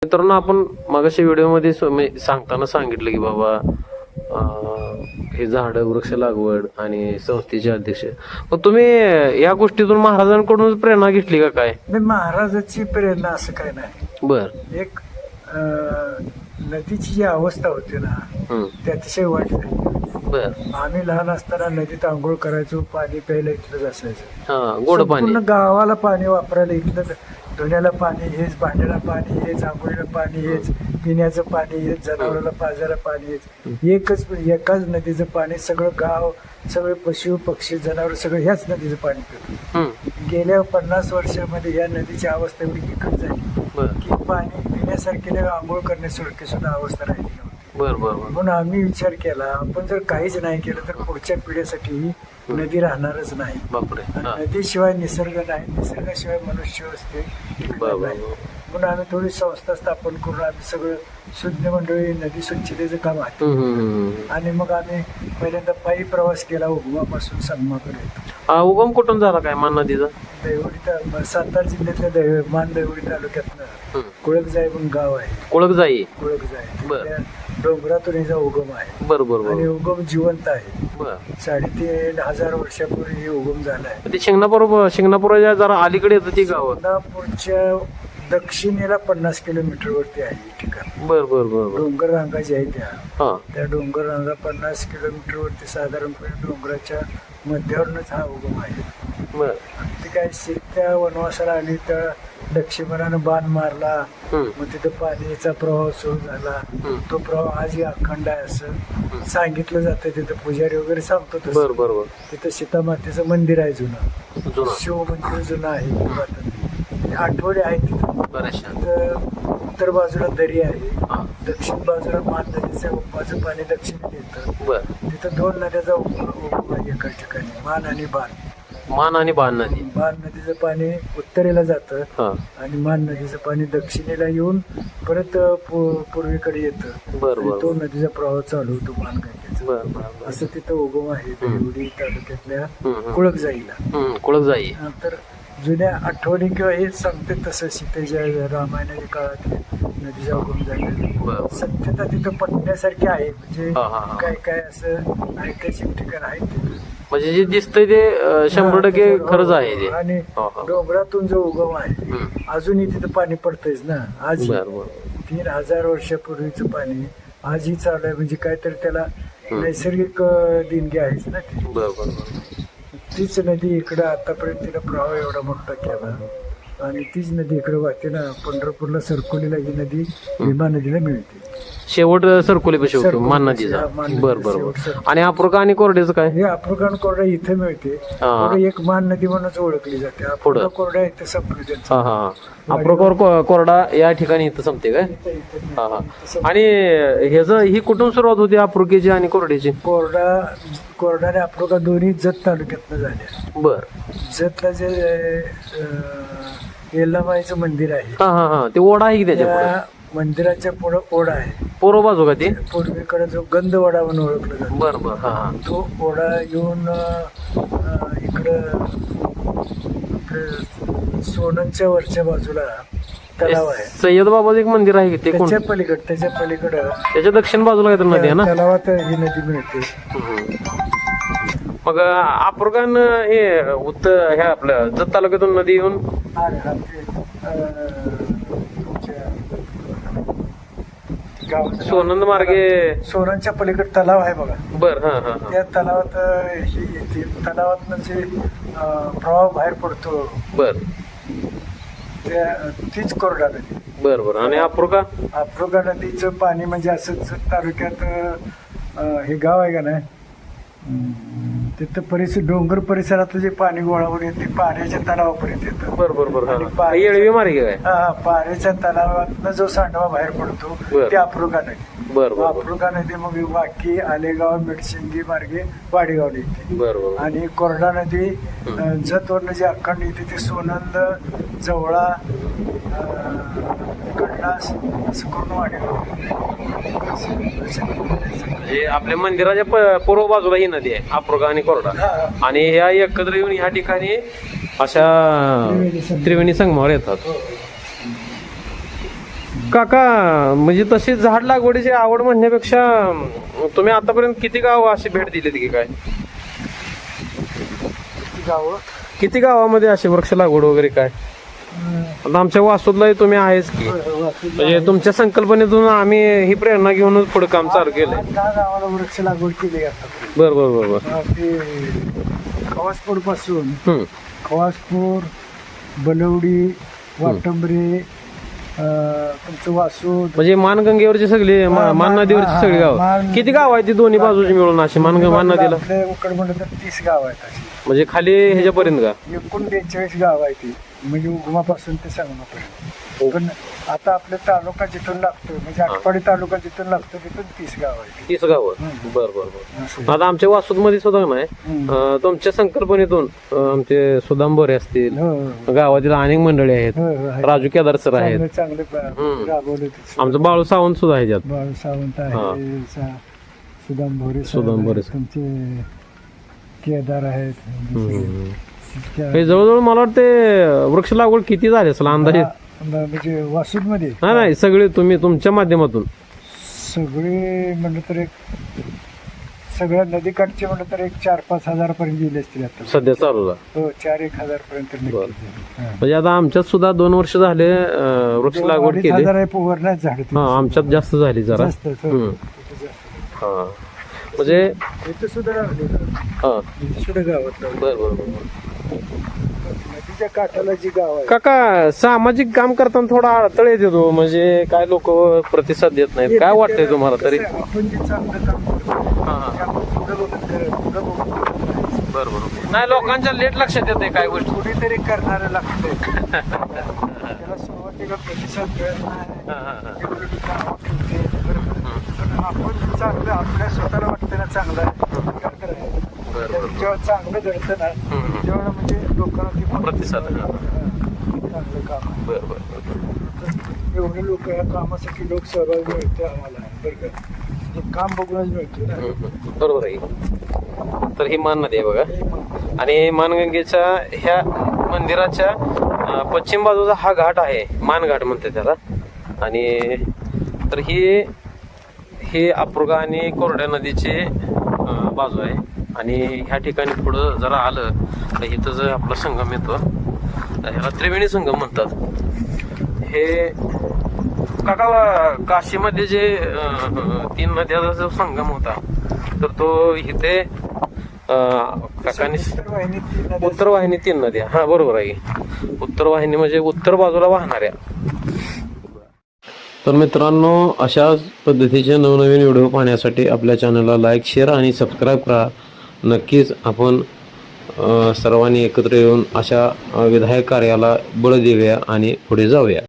मित्रांनो, आपण मागाशी व्हिडिओमध्ये सांगताना सांगितलं की बाबा हे झाडं वृक्ष लागवड आणि संस्थेचे अध्यक्ष. मग तुम्ही या गोष्टीतून महाराजांकडून प्रेरणा घेतली का काय? नाही, महाराजाची प्रेरणा असं काय नाही. बर. एक नदीची जी अवस्था होती ना ती अतिशय वाईट झाली. बर. आम्ही लहान असताना नदीत आंघोळ करायचो, पाणी प्यायला इथलंच असायचं. हा, गोड पाणी. पूर्ण गावाला पाणी वापरायला इथलंच. धुण्याला पाणी हेच, भांड्याला पाणी हेच, आंघोळीला पाणी हेच, पिण्याचं पाणी हेच, जनावराला पाजायला पाणी हेच. एकाच नदीचं पाणी सगळं गाव, सगळे पशु पक्षी जनावर सगळं ह्याच नदीचं पाणी पितो. गेल्या 50 वर्षामध्ये या नदीची अवस्था एवढी बिकट झाली की पाणी पिण्यासारखी नाही, आंघोळ करण्यासारखी सुद्धा अवस्था राहिली नव्हती. बरोबर. म्हणून आम्ही विचार केला, आपण जर काहीच नाही केलं तर पुढच्या पिढीसाठी ही नदी राहणारच नाही. बापरे. नदीशिवाय निसर्ग नाही, निसर्गाशिवाय मनुष्य असते नाही. म्हणून आम्ही थोडी संस्था स्थापन करून आम्ही सगळं शुद्ध मंडळी नदी स्वच्छतेचं काम आहे. आणि मग आम्ही पहिल्यांदा पायी प्रवास केला उगमापासून संगमापर्यंत. उगम कुठून झाला काय मान नदीचा? देवडी, सातारा जिल्ह्यातल्या मान देवडी तालुक्यातनं कुळकजाई म्हणून गाव आहे. कुळकजाई. कुळकजाई डोंगरातून याचा उगम आहे. बरोबर. आणि उगम जिवंत आहे. 3,500 वर्षापूर्वी हे उगम झालाय. ते शिंगणापूरच्या जरा अलीकडे येतं ते गाव. शिंगणापूरच्या दक्षिणेला 50 किलोमीटर वरती आहे ठिकाण. बर. डोंगर रांगा ज्या आहेत त्या डोंगर रांगा 50 किलोमीटर वरती साधारणपणे डोंगराच्या मध्यावरूनच हा उगम आहे. ते काय त्या वनवासाला आणि त्या लक्ष्मणानं बाण मारला, मग तिथं पाण्याचा प्रवाह सुरू झाला. तो प्रवाह आजही अखंड आहे असं सांगितलं जातं. तिथं पुजारी वगैरे सांगतो. बरोबर. तिथं सीतामातेचं मंदिर आहे जुनं, शिव मंदिर जुनं आहे. आठवडे आहेत तिथं. उत्तर बाजूला दरी आहे, दक्षिण बाजूला मान नदीचं उपमाचं पाणी दक्षिणेला येतं. तिथं 2 नद्याचा उगम आहे एका ठिकाणी, मान आणि बाण नदी. बाण नदीचं पाणी उत्तरेला जातं आणि मान नदीचं पाणी दक्षिणेला येऊन परत पूर्वेकडे येतं. तो नदीचा प्रवाह चालू होतो मानगंगेचा. असं तिथं उगम आहे देवडी तालुक्यातल्या कुळकजाईला. तर जुन्या आठवणी किंवा हे सांगते तसं सीतेच्या रामायणाच्या काळात नदीचा उगम झालेला. सत्यता तिथं पटण्यासारखी आहे. म्हणजे काय असं ऐतिहासिक ठिकाण आहे. म्हणजे जे दिसतंय ते 100% खरंच आहे ते. आणि डोंगरातून जो उगम आहे अजूनही तिथं पाणी पडतंयच ना. आज 3,000 वर्षापूर्वीचं पाणी आजही चालू आहे. म्हणजे काहीतरी त्याला नैसर्गिक देणगी आहेच ना ती. तीच नदी इकडं आतापर्यंत तिला प्रवाह एवढा मोठा केला आणि तीच नदी इकडे वाहते ना. पंढरपूरला सरकोलीला ही नदी भीमा नदीला मिळते. शेवट सरकोली मान नदीचा. बरोबर. आणि अप्रोका आणि कोरड्याचं काय? हे अप्रोका आणि कोरडा इथे मिळते. एक मान नदी म्हणूनच ओळखली जाते. अप्रोका कोरडा इथे संपली त्यांचं. अप्रोका कोरडा या ठिकाणी इथं संपते काय? आणि ही कुठून सुरुवात होती अप्रोक्याची आणि कोरड्याची? कोरडा आणि अप्रोका दोन्ही जत तालुक्यातनं झाल्या. बर. जतला जे येल्लाबाईचं मंदिर आहे ते ओढा आहे की त्याच्या मंदिराच्या पुढं ओढा आहे. पूर्व बाजू का ते? पूर्वेकडे जो गंधवडा म्हणून ओळखला जातो. बरोबर. तो ओढा येऊन इकडं सोननच्या वरच्या बाजूला तलाव आहे. सय्यद बाबाचं एक मंदिर आहे ते त्याच्या पलीकडं त्याच्या दक्षिण बाजूला काहीतरी नदी आहे ना. तलावात ही नदी मिळते. मग अप्रोकान हे ह्या आपल्या जत तालुक्यातून नदी येऊन सोनंद मार्गे सोननच्या पलीकडे तलाव आहे बघा. बर. त्या तलावात ही येते. तलावातनं जे प्रवाह बाहेर पडतो तीच कोरडा नदी. बरोबर. आणि अप्रोका नदीचं पाणी म्हणजे असंच तालुक्यात हे गाव आहे का नाही, तिथं डोंगर परिसरात जे पाणी गोळावर येते पाण्याच्या तलावापर्यंत येतं. बरोबर. येळवी मार्गे काय? पाण्याच्या तलावातनं जो सांडवा बाहेर पडतो ते अप्रोका नदी. अप्रोका नदी मग वाकी, आलेगाव, मिडसिंगी मार्गे वाडेगावला येते. बरोबर. आणि कोरडा नदी जतवरनं जे अखंड येते ते सोनंद, जवळा, कडलास असं करून वाडेगाव. आपल्या मंदिराच्या पूर्व बाजूला ही नदी आहे अप्रोका आणि कोरडा. आणि ह्या एकत्र येऊन ह्या ठिकाणी अशा त्रिवेणी संगमावर येतात. काका म्हणजे तशी झाड लागवडीची आवड म्हणण्यापेक्षा तुम्ही आतापर्यंत किती गाव अशी भेट दिली की काय? गावं किती गावामध्ये अशी वृक्ष लागवड वगैरे काय? आता आमच्या वासूदलाही तुम्ही आहेच की, म्हणजे तुमच्या संकल्पनेतून आम्ही ही प्रेरणा घेऊनच पुढे काम चालू केलंय. 10 गावाला वृक्ष लागवड केली आता. बर बर बर बर. ते खवासपूर पासून हम्म. खवासपूर, बलवडी, वाटंबरे, तुमचं वासूद, म्हणजे मानगंगेवरची सगळी मान नदीवरची सगळी गाव. किती गाव आहे ती दोन्ही बाजूची मिळून अशी मान नदीला? आपल्या उकड म्हणलं तर 30 गाव आहेत अशी. म्हणजे खाली ह्याच्यापर्यंत का? एकूण 42 गाव आहे ती, म्हणजे उगमापासून ते सांगण्यापर्यंत. पण आता आपला तालुका जिथून लागतो, म्हणजे आटपाडी तालुका जिथून लागतो तिथून 30 गाव आहे. 30 गाव. बर बर बर. आता आमच्या वासूद मध्ये सुद्धा नाही तुमच्या संकल्पनेतून आमचे सुदाम बोरे असतील, गावातील अनेक मंडळी आहेत, राजू केदार सर आहेत, चांगले राबवले. आमचं बाळू सावंत सुद्धा आहे त्यात. बाळू सावंत आहे, सुदाम भोरे तुमचे केदार आहेत. हे जवळजवळ मला वाटते वृक्ष लागवड किती झाली असेल अंदाजे? म्हणजे वासूद मध्ये नाही सगळे तुम्ही तुमच्या माध्यमातून सगळे म्हणलं तर एक सगळ्या नदीकाठचे म्हणलं तर एक 4-5 हजार पर्यंत गेले असतील आता सध्या चालूला. हो, 4-1 हजार पर्यंत नक्की. म्हणजे आता आमच्यात सुद्धा 2 वर्ष झाले वृक्ष लागवड केली. 2-2.5 हजार वरनाच झाड. हा आमच्यात जास्त झाली जरा. हा म्हणजे इथं सुद्धा लागले. हा इथं सुद्धा गावात बर बर बर. नदीच्या काठाला जी गाव आहे. काका सामाजिक काम करताना थोडा अडथळे येतो, म्हणजे काय लोक प्रतिसाद देत नाहीत, काय वाटतंय तुम्हाला तरी? आपण जे चांगलं काम करतो ते आपण पुढं बघत बरोबर. नाही लोकांच्या लेट लक्षात येते काय गोष्टी. कुणीतरी करणारं लागतंय. त्याला सुरुवातीला प्रतिसाद मिळत नाही. पण आपण चांगलं आपल्या स्वतःला वाटतं ना चांगलं आहे, जेव्हा चांगलं घडतं ना तेव्हा म्हणजे लोकांना ते प्रतिसाद. चांगलं काम आहे. एवढे लोक या कामासाठी लोक सहभाग मिळते आम्हाला. बरं का, हे काम बघूनच मिळते ना. बरोबर आहे. तर ही मान नदी आहे बघा, आणि मानगंगेच्या ह्या मंदिराच्या पश्चिम बाजूचा हा घाट आहे, मानघाट म्हणते त्याला. आणि तर ही अप्रुगा आणि कोरड्या नदीची बाजू आहे. आणि ह्या ठिकाणी पुढं जरा आलं तर इथं जो आपला संगम येतो ह्याला त्रिवेणी संगम म्हणतात. हे काका काशीमध्ये जे 3 नद्याचा जो संगम होता तर तो इथे काकांनी उत्तर वाहिनी 3 नद्या. हा बरोबर आहे. उत्तर वाहिनी म्हणजे उत्तर बाजूला वाहणाऱ्या. तर मित्रांनो, अशाच पद्धतीचे नवनवीन व्हिडिओ पाहण्यासाठी आपल्या चॅनलला लाईक, शेअर आणि सबस्क्राईब करा. नक्कीच आपण सर्वांनी एकत्र येऊन अशा विधायक कार्याला बळ देऊया आणि पुढे जाऊया.